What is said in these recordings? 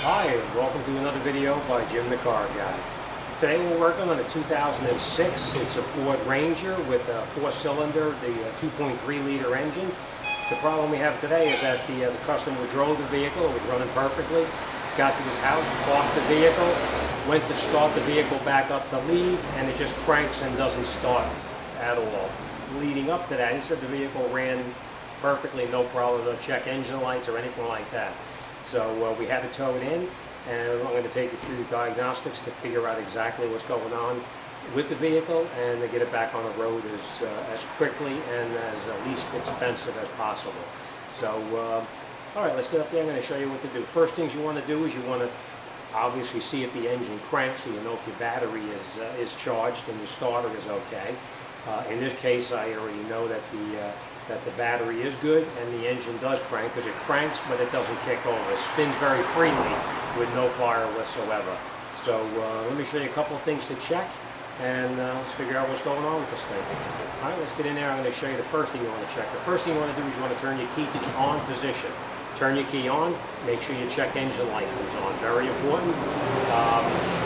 Hi, and welcome to another video by Jimthecarguy. Today we're working on a 2006. It's a Ford Ranger with a 4-cylinder, the 2.3 liter engine. The problem we have today is that the customer drove the vehicle. It was running perfectly. Got to his house, parked the vehicle, went to start the vehicle back up to leave, and it just cranks and doesn't start at all. Leading up to that, he said the vehicle ran perfectly, no problem, no check engine lights or anything like that. So we had to tow it in, and I'm going to take you through the diagnostics to figure out exactly what's going on with the vehicle and to get it back on the road as quickly and as least expensive as possible. So, all right, let's get up there. I'm going to show you what to do. First things you want to do is you want to obviously see if the engine cranks, so you know if your battery is charged and your starter is okay. In this case, I already know that the battery is good and the engine does crank, because it cranks but it doesn't kick over. It spins very freely with no fire whatsoever. So let me show you a couple of things to check, and let's figure out what's going on with this thing. All right, let's get in there. I'm going to show you the first thing you want to check. The first thing you want to do is you want to turn your key to the on position. Turn your key on, make sure your check engine light comes on. Very important.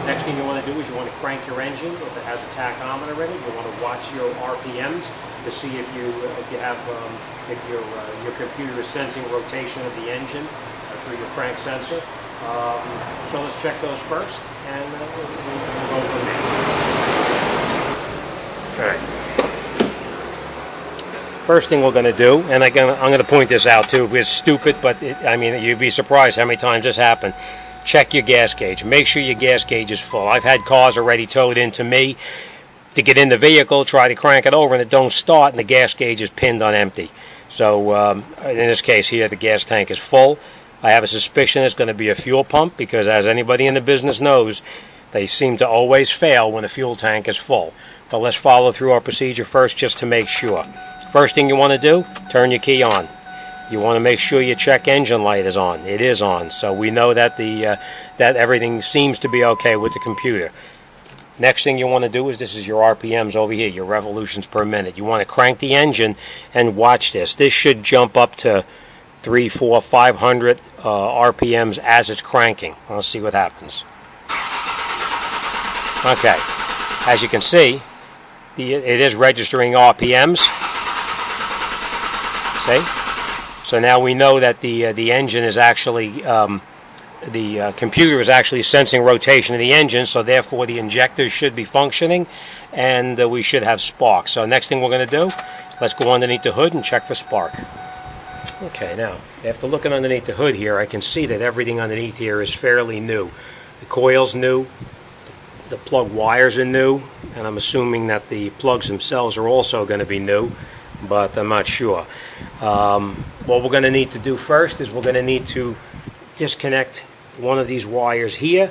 Next thing you want to do is you want to crank your engine. If it has a tachometer in it, you want to watch your RPMs to see if your computer is sensing rotation of the engine through your crank sensor. So let's check those first, and we'll go from there. All right. First thing we're going to do, and I'm going to point this out too, it's stupid, but I mean, you'd be surprised how many times this happened. Check your gas gauge. Make sure your gas gauge is full. I've had cars already towed into me to get in the vehicle, try to crank it over, and it don't start, and the gas gauge is pinned on empty. So in this case here, the gas tank is full. I have a suspicion it's going to be a fuel pump, because as anybody in the business knows, they seem to always fail when the fuel tank is full. But let's follow through our procedure first just to make sure. First thing you want to do, turn your key on. You want to make sure your check engine light is on. It is on, so we know that that everything seems to be okay with the computer. Next thing you want to do is, this is your RPMs over here, your revolutions per minute. You want to crank the engine and watch this. This should jump up to 300, 400, 500 RPMs as it's cranking. Let's see what happens. Okay, as you can see, it is registering RPMs. See? So now we know that the engine is actually, the computer is actually sensing rotation of the engine, so therefore the injectors should be functioning, and we should have spark. So next thing we're going to do, let's go underneath the hood and check for spark. Okay, now, after looking underneath the hood here, I can see that everything underneath here is fairly new. The coil's new, the plug wires are new, and I'm assuming that the plugs themselves are also going to be new, but I'm not sure. What we're going to need to do first is we're going to need to disconnect one of these wires here,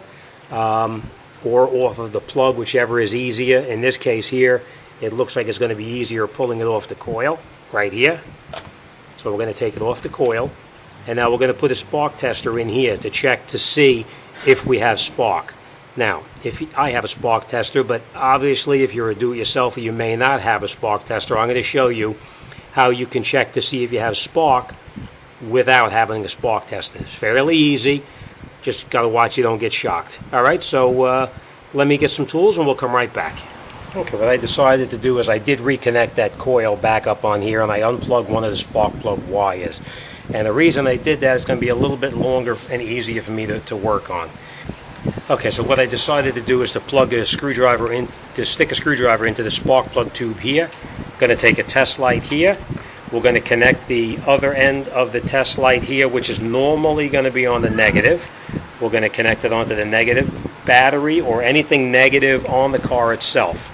or off of the plug, whichever is easier. In this case here, it looks like it's going to be easier pulling it off the coil right here. So we're going to take it off the coil, and now we're going to put a spark tester in here to check to see if we have spark. Now, I have a spark tester, but obviously if you're a do-it-yourselfer, you may not have a spark tester. I'm going to show you how you can check to see if you have spark without having a spark tester. It's fairly easy. Just got to watch you don't get shocked. All right, so let me get some tools and we'll come right back. Okay, what I decided to do is I did reconnect that coil back up on here, and I unplugged one of the spark plug wires. And the reason I did that is going to be a little bit longer and easier for me to work on. Okay, so what I decided to do is to plug a screwdriver in, to stick a screwdriver into the spark plug tube here. Going to take a test light here. We're going to connect the other end of the test light here, which is normally going to be on the negative. We're going to connect it onto the negative battery or anything negative on the car itself.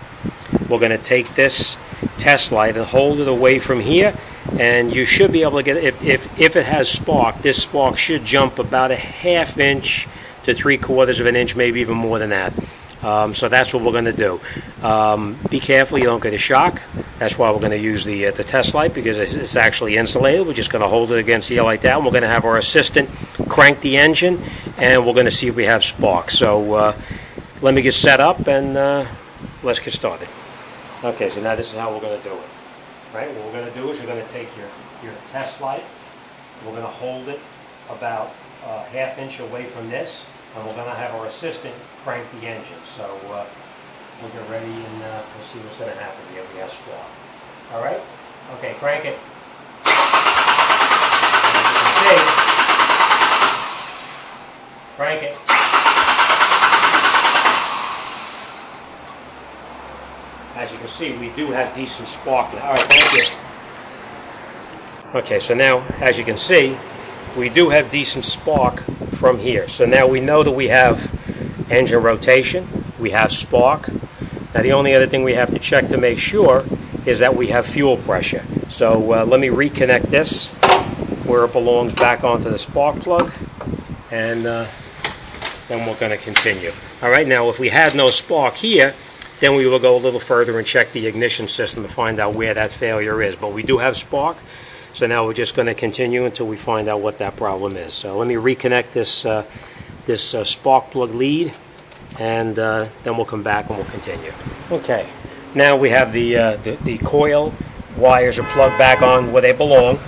We're going to take this test light and hold it away from here, and you should be able to get, if it has spark, this spark should jump about a ½ inch to 3/4 of an inch, maybe even more than that. So that's what we're going to do. Be careful you don't get a shock. That's why we're going to use the test light, because it's actually insulated. We're just going to hold it against here like that, and we're going to have our assistant crank the engine, and we're going to see if we have spark. So let me get set up, and let's get started. Okay, so now this is how we're going to do it. Right? What we're going to do is you're going to take your test light. We're going to hold it about a ½ inch away from this, and we're going to have our assistant crank the engine. So we'll get ready and we'll see what's going to happen here. We have spark. All right? Okay, crank it. As you can see, crank it. As you can see, we do have decent spark now. All right, thank you. Okay, so now, as you can see, we do have decent spark from here. So now we know that we have engine rotation, we have spark. Now the only other thing we have to check to make sure is that we have fuel pressure. So let me reconnect this where it belongs back onto the spark plug, and then we're going to continue. All right, now if we had no spark here, then we will go a little further and check the ignition system to find out where that failure is. But we do have spark, so now we're just going to continue until we find out what that problem is. So let me reconnect this spark plug lead, and then we'll come back and we'll continue. Okay, now we have the coil wires are plugged back on where they belong.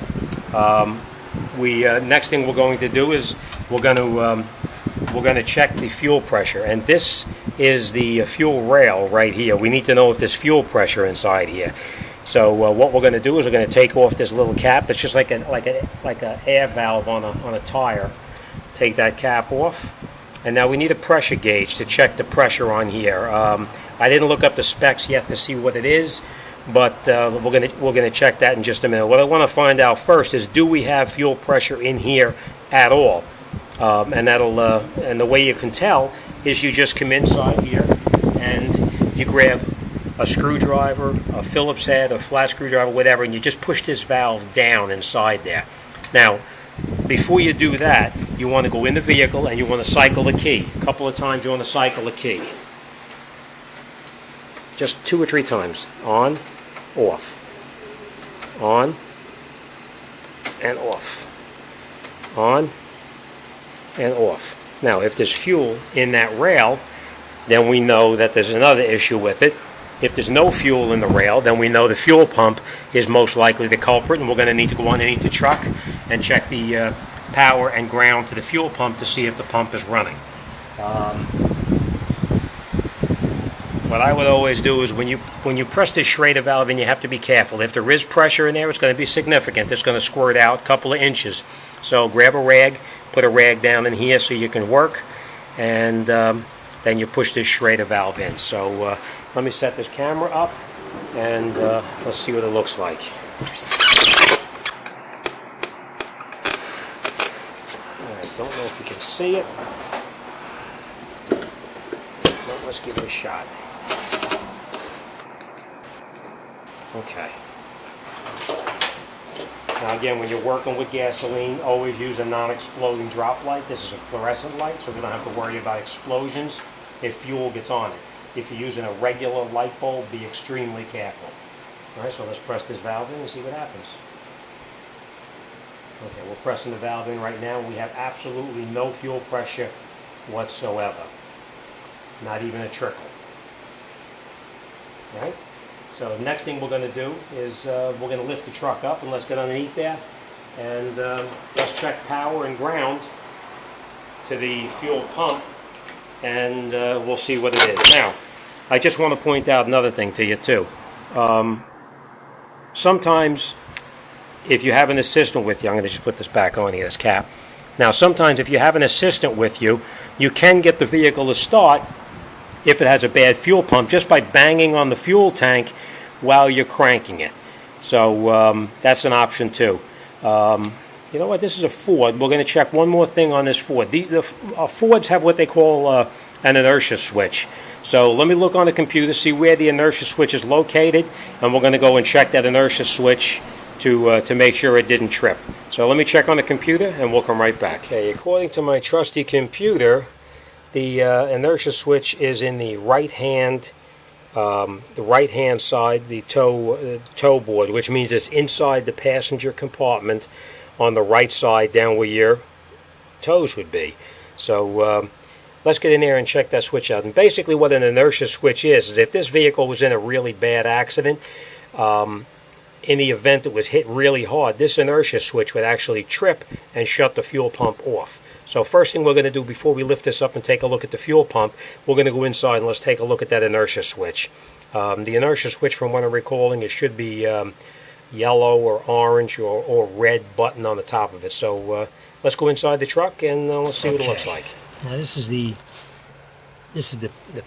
Next thing we're going to do is we're going to check the fuel pressure, and this is the fuel rail right here. We need to know if there's fuel pressure inside here. So what we're going to do is we're going to take off this little cap. It's just like a air valve on a tire. Take that cap off, and now we need a pressure gauge to check the pressure on here. I didn't look up the specs yet to see what it is, but we're going to check that in just a minute. What I want to find out first is, do we have fuel pressure in here at all? And the way you can tell is you just come inside here and you grab a screwdriver, a Phillips head, a flat screwdriver, whatever, and you just push this valve down inside there. Now, before you do that, you want to go in the vehicle and you want to cycle the key. A couple of times you want to cycle the key. Just 2 or 3 times. On, off. On, and off. On, and off. Now, if there's fuel in that rail, then we know that there's another issue with it. If there's no fuel in the rail, then we know the fuel pump is most likely the culprit, and we're going to need to go underneath the truck and check the power and ground to the fuel pump to see if the pump is running. What I would always do is when you press this Schrader valve in, you have to be careful. If there is pressure in there, it's going to be significant. It's going to squirt out a couple of inches. So grab a rag, put a rag down in here so you can work, and then you push this Schrader valve in. So let me set this camera up, and let's see what it looks like. I don't know if you can see it. Well, let's give it a shot. Okay. Now again, when you're working with gasoline, always use a non-exploding drop light. This is a fluorescent light, so we don't have to worry about explosions if fuel gets on it. If you're using a regular light bulb, be extremely careful. Alright, so let's press this valve in and see what happens. Okay, we're pressing the valve in right now. We have absolutely no fuel pressure whatsoever. Not even a trickle. Alright? So the next thing we're going to do is we're going to lift the truck up, and let's get underneath there and let's check power and ground to the fuel pump, and we'll see what it is. Now, I just want to point out another thing to you too. Sometimes if you have an assistant with you, I'm going to just put this back on here, this cap. Now sometimes if you have an assistant with you, you can get the vehicle to start if it has a bad fuel pump just by banging on the fuel tank while you're cranking it. So that's an option too. You know what, this is a Ford. We're going to check one more thing on this Ford. Fords have what they call an inertia switch. So let me look on the computer, see where the inertia switch is located, and we're going to go and check that inertia switch to make sure it didn't trip. So let me check on the computer and we'll come right back. Okay, according to my trusty computer, the inertia switch is in the right hand side, the toe board, which means it's inside the passenger compartment on the right side, down where your toes would be. So let's get in there and check that switch out. And basically what an inertia switch is if this vehicle was in a really bad accident, in the event it was hit really hard, this inertia switch would actually trip and shut the fuel pump off. So first thing we're going to do before we lift this up and take a look at the fuel pump, we're going to go inside and let's take a look at that inertia switch. The inertia switch, from what I'm recalling, it should be yellow or orange or red button on the top of it. So let's go inside the truck and let's see what it looks like. Now this is the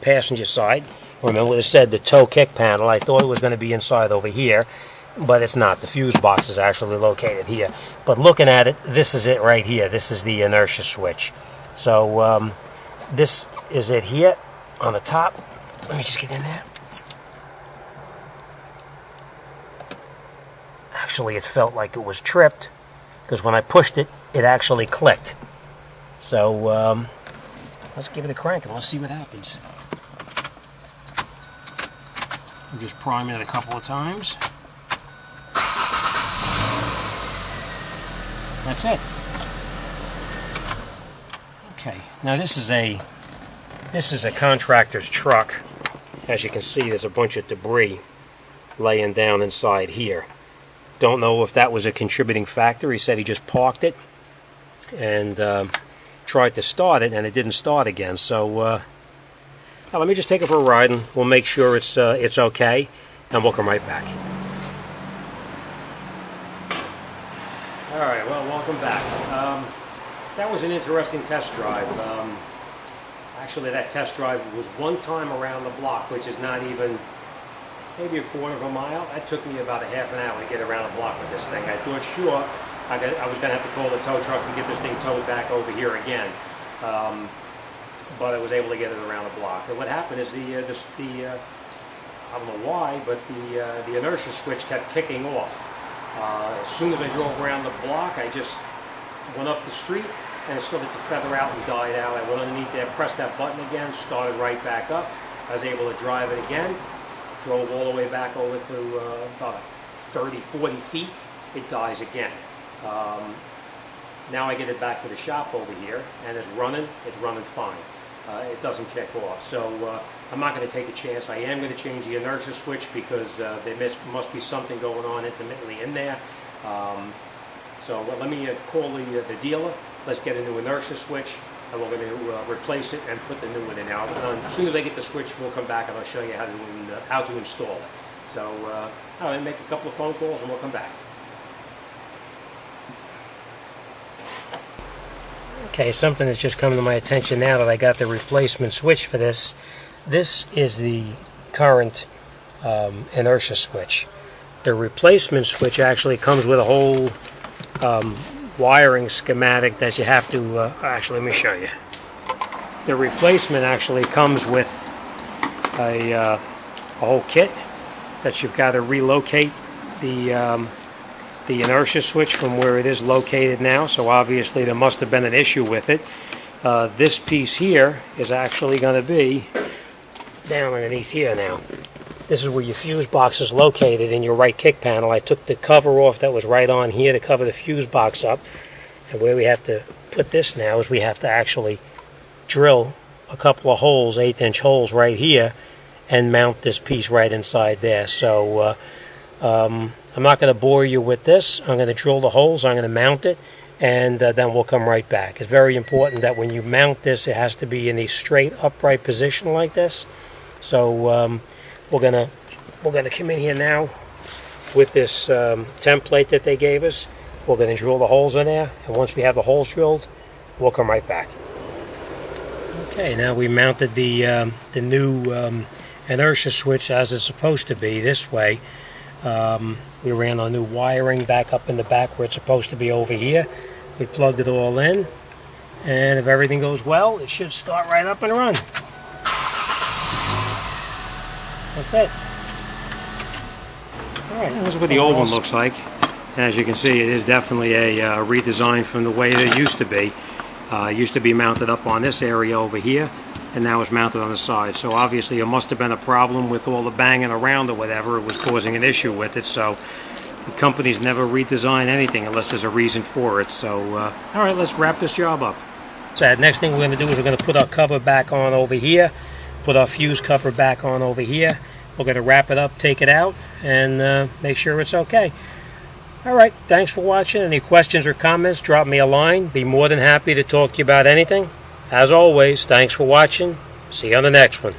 passenger side. Remember, it said the tow kick panel. I thought it was going to be inside over here, but it's not. The fuse box is actually located here. But looking at it, this is it right here. This is the inertia switch. So this is it here on the top. Let me just get in there. Actually, it felt like it was tripped, because when I pushed it, it actually clicked. So let's give it a crank and let's see what happens. I'm just priming it a couple of times. That's it. Okay, now this is a contractor's truck. As you can see, there's a bunch of debris laying down inside here. Don't know if that was a contributing factor. He said he just parked it and tried to start it, and it didn't start again. So now let me just take it for a ride, and we'll make sure it's okay, and we'll come right back. All right, well, welcome back. That was an interesting test drive. Actually, that test drive was one time around the block, which is not even maybe a quarter of a mile. That took me about a half an hour to get around the block with this thing. I thought, sure, I was going to have to call the tow truck to get this thing towed back over here again. But I was able to get it around the block. And what happened is I don't know why, but the inertia switch kept kicking off. As soon as I drove around the block, I just went up the street and it started to feather out and died out. I went underneath there, pressed that button again, started right back up. I was able to drive it again, drove all the way back over to about 30, 40 feet. It dies again. Now I get it back to the shop over here, and it's running fine. It doesn't kick off. So I'm not going to take a chance. I am going to change the inertia switch because there must be something going on intermittently in there. So let me call the dealer. Let's get a new inertia switch, and we're going to replace it and put the new one in. Now, as soon as I get the switch, we'll come back and I'll show you how to install it. So I'll make a couple of phone calls and we'll come back. Okay, something that's just come to my attention now that I got the replacement switch for this. This is the current inertia switch. The replacement switch actually comes with a whole wiring schematic that you have to, actually let me show you. The replacement actually comes with a whole kit that you've got to relocate the inertia switch from where it is located now, so obviously there must have been an issue with it. This piece here is actually going to be down underneath here now. This is where your fuse box is located in your right kick panel. I took the cover off that was right on here to cover the fuse box up, and where we have to put this now is we have to actually drill a couple of holes, 1/8-inch holes right here, and mount this piece right inside there. So I'm not going to bore you with this. I'm going to drill the holes, I'm going to mount it, and then we'll come right back. It's very important that when you mount this, it has to be in a straight upright position like this. So we're going to come in here now with this template that they gave us. We're going to drill the holes in there, and once we have the holes drilled, we'll come right back. Okay, now we mounted the new inertia switch as it's supposed to be this way. We ran our new wiring back up in the back where it's supposed to be over here. We plugged it all in, and if everything goes well, it should start right up and run. That's it. Alright, this is what the old one looks like. And as you can see, it is definitely a redesign from the way it used to be. It used to be mounted up on this area over here, and now it's mounted on the side. So obviously it must have been a problem with all the banging around or whatever. It was causing an issue with it. So the companies never redesign anything unless there's a reason for it. So alright, let's wrap this job up. So next thing we're going to do is we're going to put our cover back on over here, put our fuse cover back on over here. We're going to wrap it up, take it out, and make sure it's okay. All right, thanks for watching. Any questions or comments, drop me a line. Be more than happy to talk to you about anything. As always, thanks for watching. See you on the next one.